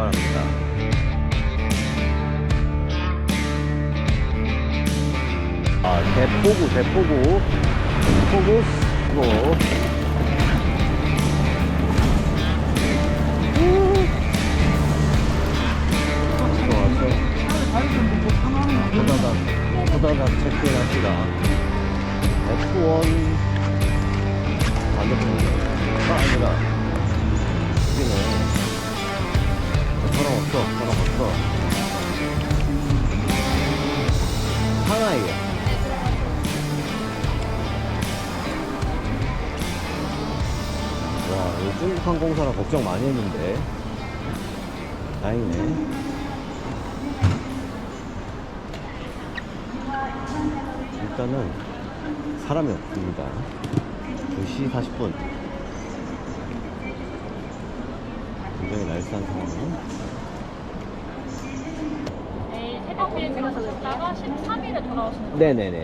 바랍니다. 대포구 고 보다가 체크인 합시다. F1 반대편가 아니라 여기는 사람 없어. 상하이야. 와, 여기 중국 항공사라 걱정 많이 했는데 다행이네. 일단은 사람이 없습니다. 2시 40분. 굉장히 날씨한 상황이네. 내일 새벽 비행기로 가셨다가 13일에 돌아오시는 거예요? 네네네.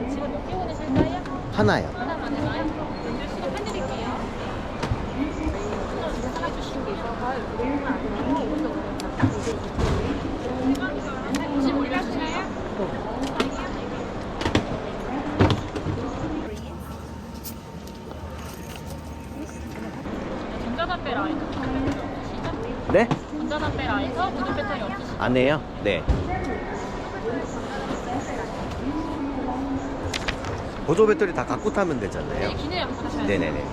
지금 몇 개 보내실까요? 하나요. 하나만 해요? 연결 시간 해드릴게요. 하나 주신 게 있어서 너무 안 돼요. 55 일하시나요? 전자담배 라이터 없으시죠? 네? 전자담배 라이터 무선 배터리 없으시죠? 안 해요? 네. 보조 배터리 다 갖고 타면 되잖아요. 네, 기내에 갖고 가셔야 돼요. 네네네.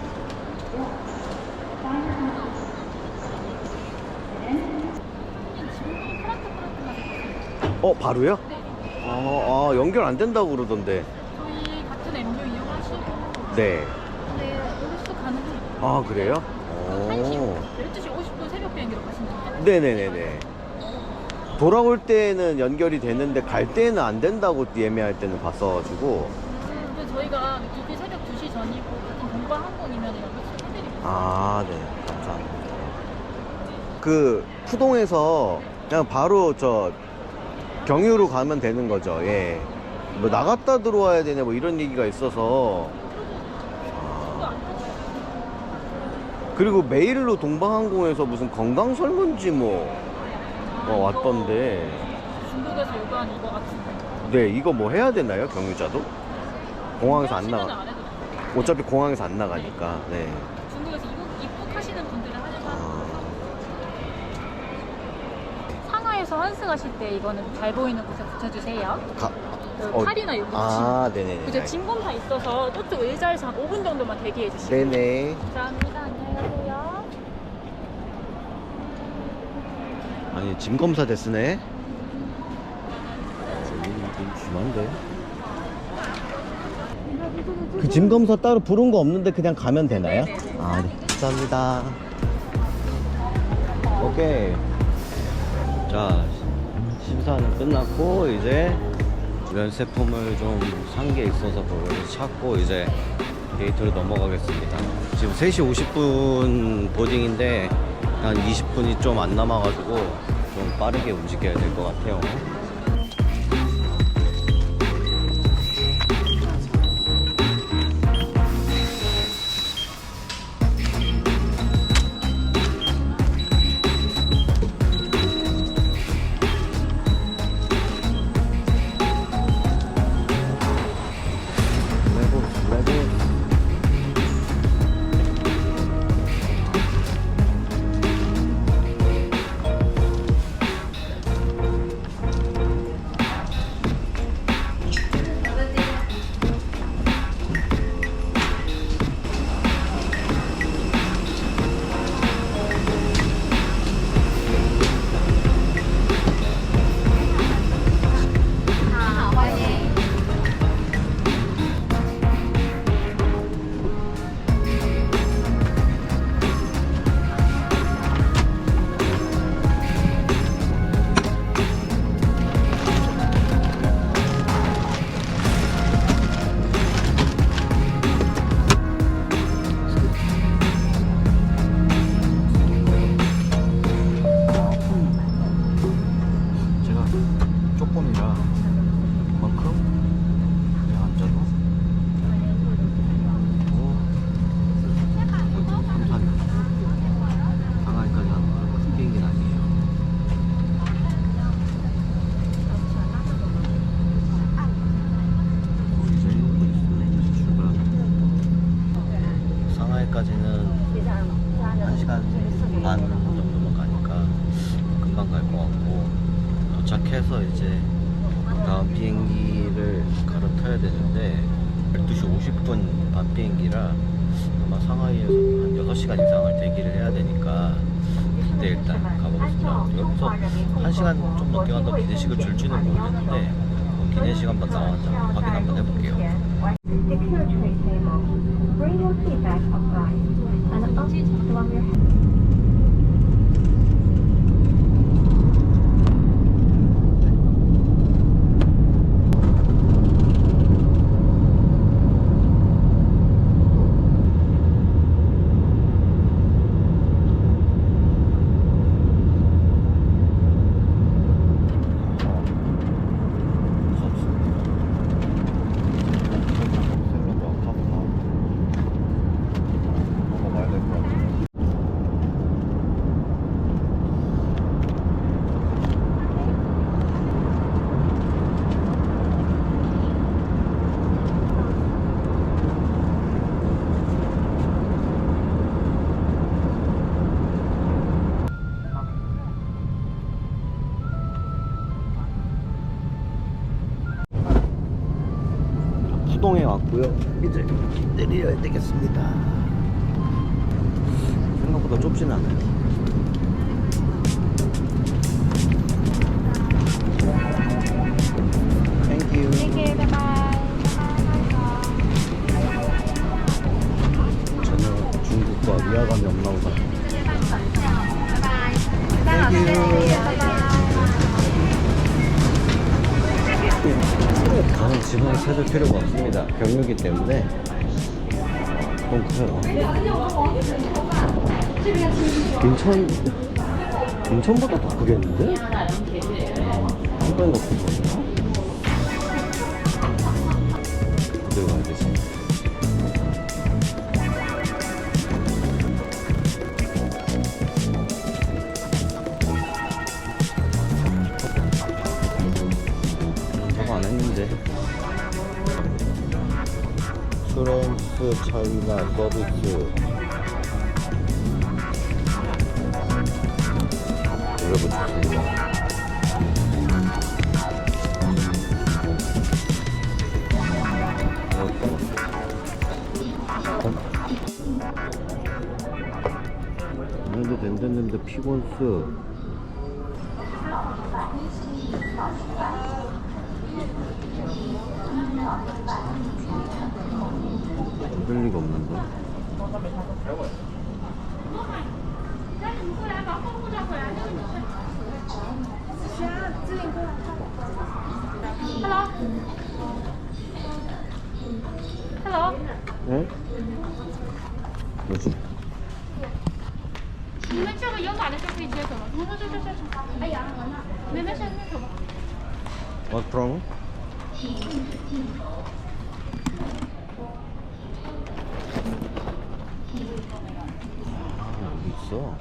바로요? 네. 연결 안 된다고 그러던데. 저희 같은 MU 이용하시고 네. 네, 여기서 가능해요. 그래요? 12시 50분 새벽 비행기로 가시면 돼요. 네네네네. 돌아올 때는 연결이 되는데 갈 때는 안 된다고 예매할 때는 봤어가지고. 근데 저희가 이게 새벽 2시 전이고 같은 동방항공이면 연결 해드립니다. 네. 감사합니다. 그 푸동에서 그냥 바로 경유로 가면 되는 거죠. 예. 뭐 나갔다 들어와야 되냐 뭐 이런 얘기가 있어서. 그리고 메일로 동방항공에서 무슨 건강 설문지 왔던데. 중국에서 요구한 이거 같은데. 네, 이거 뭐 해야 되나요? 경유자도? 공항에서 안 나가. 안 해도 돼요. 어차피 공항에서 안 나가니까. 네. 중국에서 입국하시는 분들은 하셔서 상하에서 환승하실 때 이거는 잘 보이는 곳에 붙여주세요. 팔이나 여기 네네네. 그죠? 짐 검사 있어서 저쪽 의자에서 한 5분 정도만 대기해 주시고. 네네. 감사합니다. 안녕히 가세요. 아니, 짐 검사 됐으네. 좀 심한데. 그 짐 검사 따로 부른 거 없는데 그냥 가면 되나요? 네네. 네. 감사합니다. 오케이. 자, 심사는 끝났고 이제 면세품을 좀 산 게 있어서 그걸 찾고 이제 게이트로 넘어가겠습니다. 지금 3시 50분 보딩인데 한 20분이 좀 안 남아가지고 좀 빠르게 움직여야 될 것 같아요. 시간 갈 것 같고, 도착해서 이제 다음 비행기를 갈아타야 되는데 12시 50분 밤 비행기라 아마 상하이에서 한 6시간 이상을 대기를 해야 되니까 그때 일단 가보겠습니다. 여기서 1시간 좀 넘게 간다고 기내식을 줄지는 모르겠는데 기내식 한번 나와서 확인 한번 해볼게요. Secure tray table. Bring your feedback upright and up from your head. 수동에 왔고요. 이제 내려야 되겠습니다. 생각보다 좁진 않아요. 땡큐. 네, 바이바이. 전혀 중국과 위화감이 없나 보다. 저는 지붕을 찾을 필요가 없습니다. 경유기 때문에 너무 커요. 인천보다 더 크겠는데? 한 번에 더 크구나. 어디 가야 되지? 저거 안 했는데. 수렌스 차이나 서비스 여러분 좋습니다. 오늘도 된댔는데 피곤스 흔들 리가 없는데. Hello. 네? 뭐지? 你们这个有码的就可以接走了。这。哎呀，没事，那走吧。 What problem? 아, 여기 있어.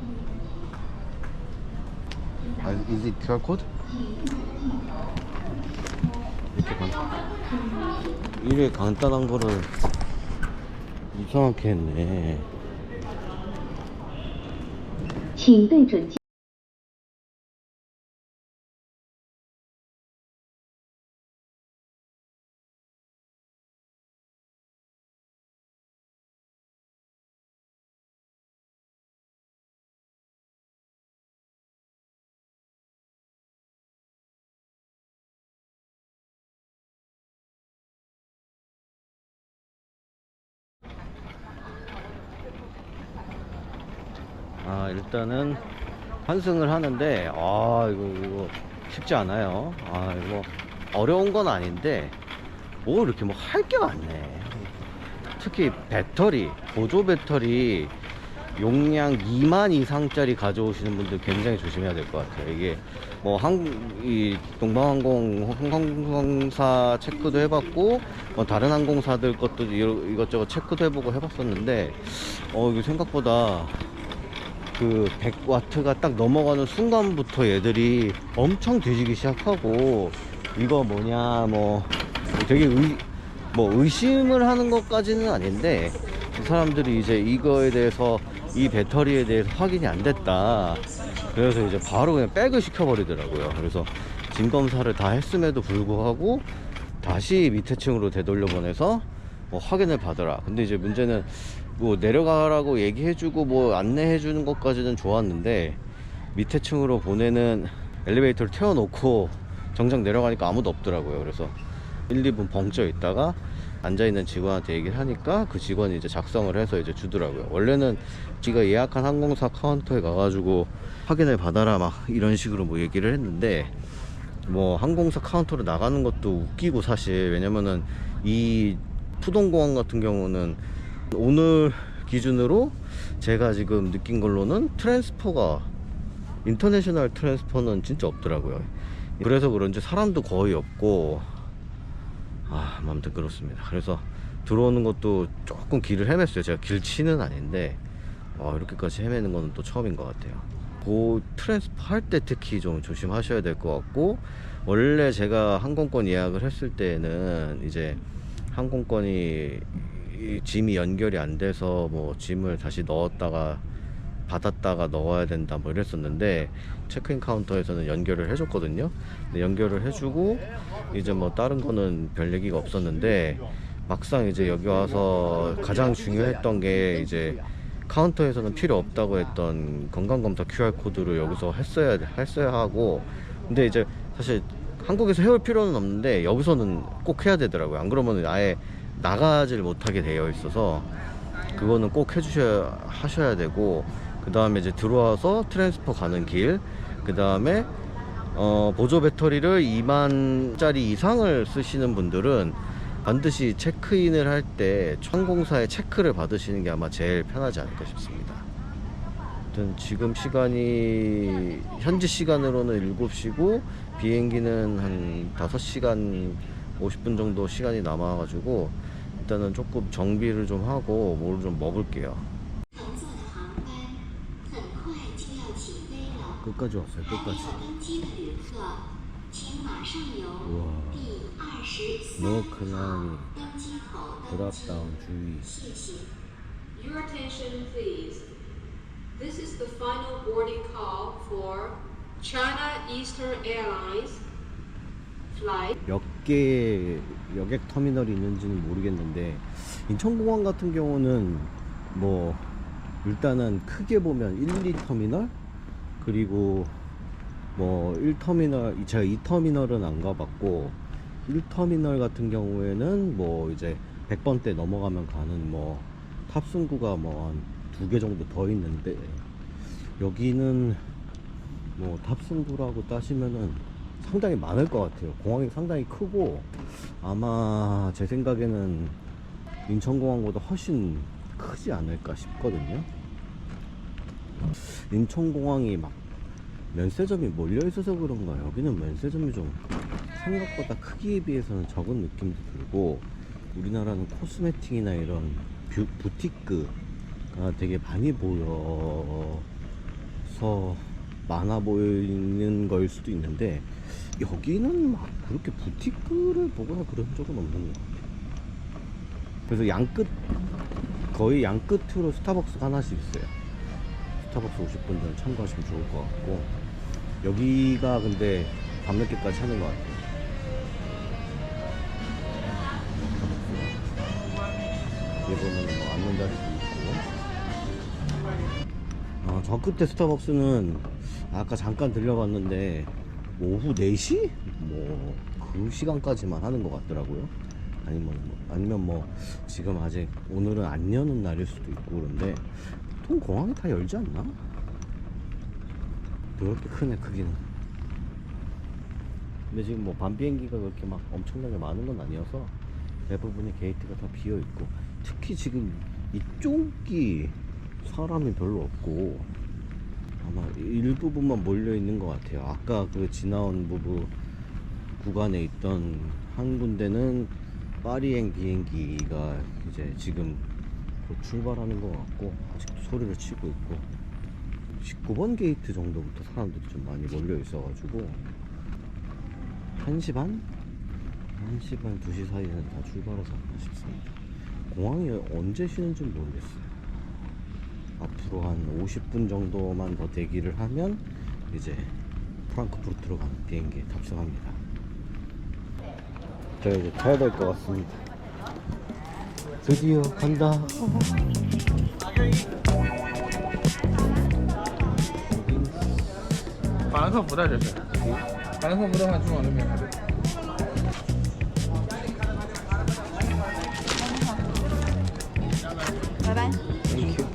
Is it QR code? 이렇게 간단한 거를 이상하게 했네. 请对准 일단은 환승을 하는데 이거 쉽지 않아요. 이거 어려운 건 아닌데 뭐 이렇게 뭐 할 게 많네. 특히 배터리, 보조 배터리 용량 2만 이상짜리 가져오시는 분들 굉장히 조심해야 될 것 같아요. 이게 뭐 이 동방항공 항공사 체크도 해봤고 뭐 다른 항공사들 것도 이것저것 체크도 해보고 해봤었는데 이게 생각보다 그 100W가 딱 넘어가는 순간부터 얘들이 엄청 뒤지기 시작하고 이거 뭐냐 뭐 되게 의심을 하는 것까지는 아닌데 이 사람들이 이제 이거에 대해서 이 배터리에 대해서 확인이 안 됐다 그래서 이제 바로 그냥 백을 시켜버리더라고요. 그래서 짐 검사를 다 했음에도 불구하고 다시 밑에 층으로 되돌려 보내서 뭐 확인을 받으라. 근데 이제 문제는 뭐 내려가라고 얘기해주고 뭐 안내해주는 것까지는 좋았는데 밑에 층으로 보내는 엘리베이터를 태워놓고 정작 내려가니까 아무도 없더라고요. 그래서 1, 2분 벙쪄 있다가 앉아있는 직원한테 얘기를 하니까 그 직원이 이제 작성을 해서 이제 주더라고요. 원래는 지가 예약한 항공사 카운터에 가가지고 확인을 받아라 막 이런 식으로 뭐 얘기를 했는데, 뭐 항공사 카운터로 나가는 것도 웃기고 사실. 왜냐면은 이 푸동공항 같은 경우는 오늘 기준으로 제가 지금 느낀 걸로는 트랜스퍼가, 인터내셔널 트랜스퍼는 진짜 없더라고요. 그래서 그런지 사람도 거의 없고, 아무튼 그렇습니다. 그래서 들어오는 것도 조금 길을 헤맸어요. 제가 길치는 아닌데 이렇게까지 헤매는 거는 또 처음인 것 같아요. 그 트랜스퍼 할 때 특히 좀 조심하셔야 될 것 같고, 원래 제가 항공권 예약을 했을 때는 이제 항공권이 짐이 연결이 안 돼서 뭐 짐을 다시 넣었다가 받았다가 넣어야 된다 뭐 이랬었는데, 체크인 카운터에서는 연결을 해줬거든요. 근데 연결을 해주고 이제 뭐 다른 거는 별 얘기가 없었는데, 막상 이제 여기 와서 가장 중요했던 게 이제 카운터에서는 필요 없다고 했던 건강검사 QR코드를 여기서 했어야 하고, 근데 이제 사실 한국에서 해올 필요는 없는데 여기서는 꼭 해야 되더라고요. 안 그러면 아예 나가질 못하게 되어 있어서 그거는 꼭 하셔야 되고, 그 다음에 이제 들어와서 트랜스퍼 가는 길, 그 다음에 보조 배터리를 2만짜리 이상을 쓰시는 분들은 반드시 체크인을 할 때 항공사에 체크를 받으시는 게 아마 제일 편하지 않을까 싶습니다. 아무튼 지금 시간이 현지 시간으로는 7시고 비행기는 한 5시간 50분 정도 시간이 남아가지고 일단은 조금 정비를 좀 하고 뭘 좀 먹을게요. 끝까지 왔어요. 끝까지. 우와. 노 클라이밍 드랍다운 주의. Your attention, please. This is the final boarding call for China Eastern Airlines flight. 몇 개의 여객 터미널이 있는지는 모르겠는데, 인천공항 같은 경우는 뭐 일단은 크게 보면 1, 2터미널, 그리고 뭐 1터미널, 제가 2터미널은 안 가봤고, 1터미널 같은 경우에는 뭐 이제 100번대 넘어가면 가는 뭐 탑승구가 뭐 한 2개 정도 더 있는데, 여기는 뭐 탑승구라고 따지면은 상당히 많을 것 같아요. 공항이 상당히 크고 아마 제 생각에는 인천공항보다 훨씬 크지 않을까 싶거든요. 인천공항이 막 면세점이 몰려 있어서 그런가 여기는 면세점이 좀 생각보다 크기에 비해서는 적은 느낌도 들고, 우리나라는 코스메틱이나 이런 부티크가 되게 많이 보여서 많아 보이는 걸 수도 있는데, 여기는 막 그렇게 부티크를 보거나 그런 적은 없는 것 같아요. 그래서 거의 양끝으로 스타벅스가 하나씩 있어요. 스타벅스 오실 분들은 참고하시면 좋을 것 같고, 여기가 근데 밤늦게까지 하는 것 같아요. 여기 보면 뭐 앉는 자리도 있고, 저 끝에 스타벅스는 아까 잠깐 들려봤는데 뭐 오후 4시? 뭐 그 시간까지만 하는 것 같더라고요. 아니면 뭐 지금 아직 오늘은 안 여는 날일 수도 있고 그런데, 보통 공항이 다 열지 않나? 그렇게 크네 크기는. 근데 지금 뭐 밤 비행기가 그렇게 막 엄청나게 많은 건 아니어서 대부분의 게이트가 다 비어 있고, 특히 지금 이쪽이 사람이 별로 없고 아마 일부분만 몰려 있는 것 같아요. 아까 그 지나온 부부 구간에 있던 한 군데는 파리행 비행기가 이제 지금 곧 출발하는 것 같고, 아직도 소리를 치고 있고, 19번 게이트 정도부터 사람들이 좀 많이 몰려 있어가지고 1시 반? 1시 반, 2시 사이에는 다 출발하지 않나 싶습니다. 공항이 언제 쉬는지 모르겠어요. 앞으로 한 50분 정도만 더 대기를 하면 이제 프랑크푸르트로 가는 비행기에 탑승합니다. 저 이제 타야 될 것 같습니다. 드디어 간다. 法兰克福的这是，法兰克福的话就往这边开。 Thank you.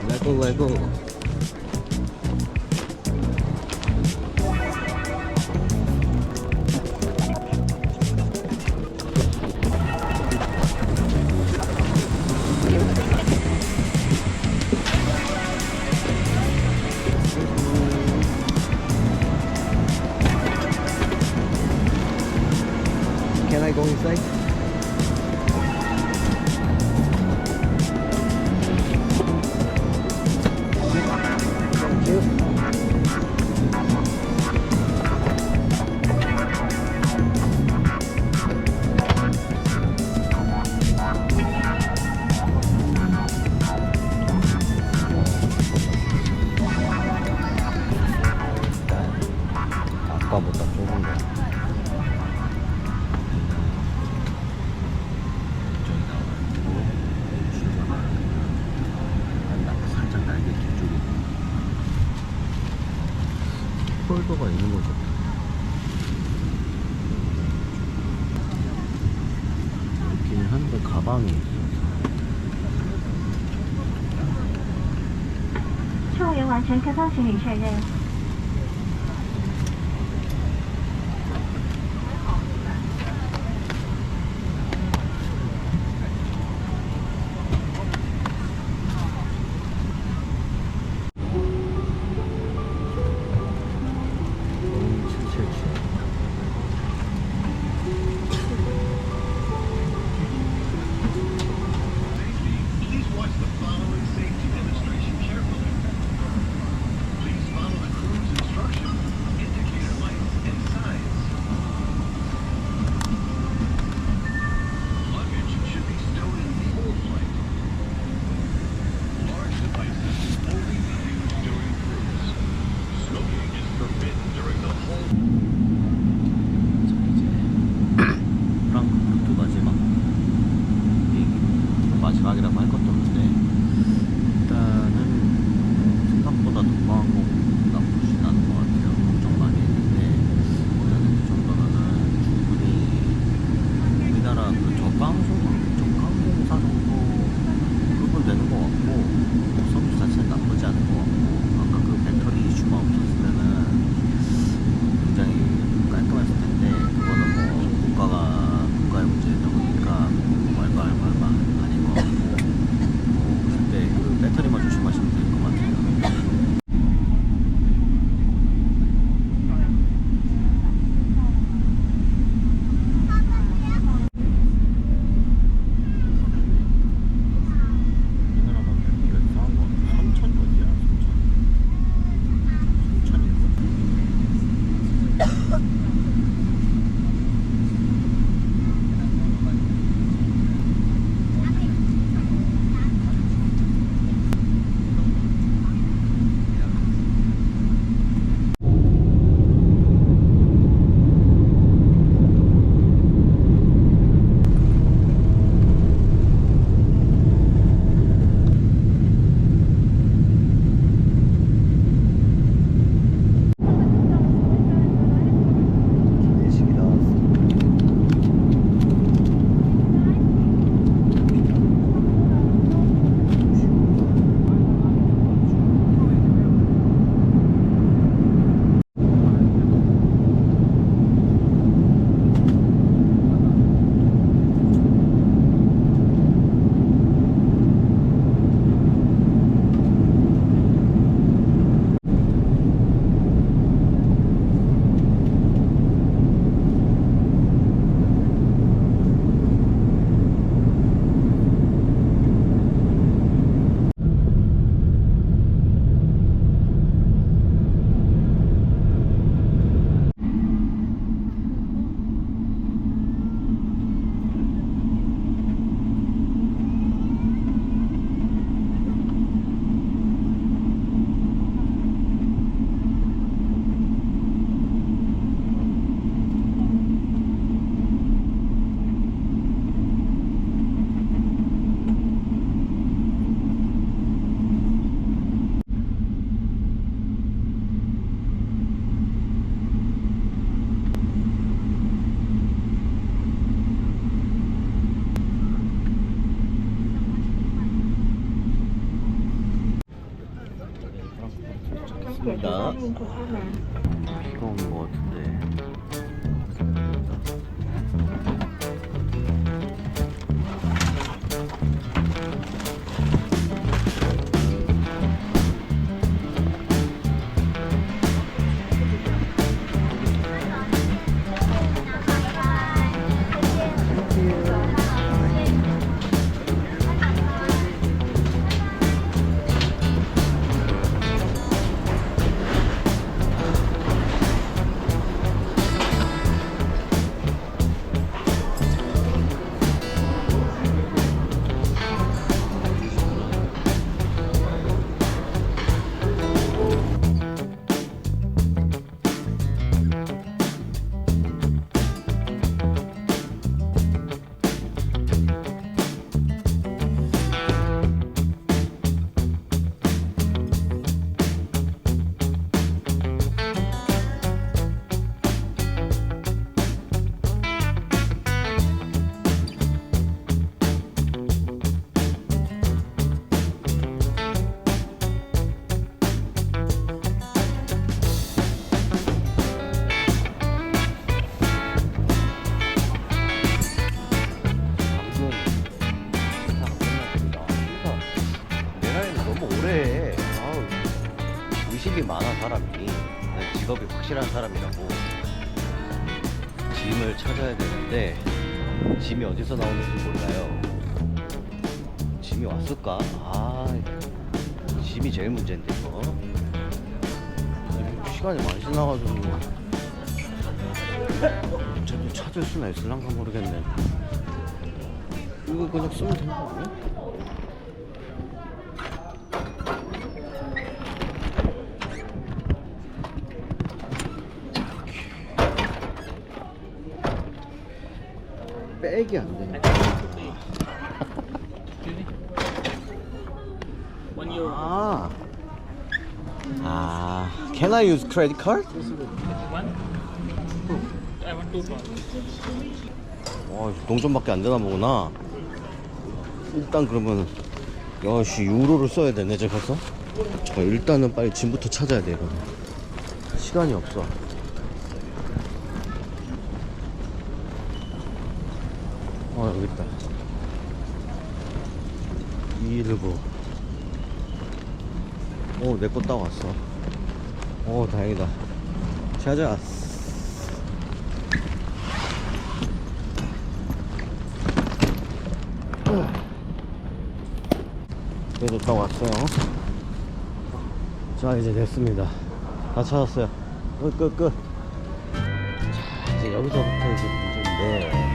Lego, Lego. Can I go inside? Thank you. 아까보다 좁은 거. 저기 나와가지고 출발하는 살짝 날개 뒤쪽에 폴더가 있는 것 같아. 있긴 한데 가방이 있어. 乘务员完成开放行李确认。 Please watch the following safety demonstration carefully. Please follow the 있습니다. into Thailand. 비가 오는 것 같은데. 의식이 많아 사람이. 직업이 확실한 사람이라고. 짐을 찾아야 되는데 짐이 어디서 나오는지 몰라요. 짐이 왔을까? 짐이 제일 문제인데 이거. 시간이 많이 지나가지고 저도 찾을 수나 있을란가 모르겠네. 이거 그냥 쓰면 되는 거 아니야? 백이 안 돼. Can I use credit card? 동전밖에 안 되나 보구나. 일단 그러면 야씨 유로를 써야 되네 저 가서. 일단은 빨리 짐부터 찾아야 돼. 이거는 시간이 없어. 여기 있다. 이일보. 내 거 따왔어. 다행이다. 찾아. 그래도 따왔어요. 자, 이제 됐습니다. 다 찾았어요. 끝. 자, 이제 여기서부터 이제 문제인데.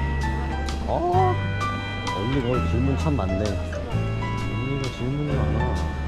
언니가 질문 참 많네. 언니가 질문이 많아.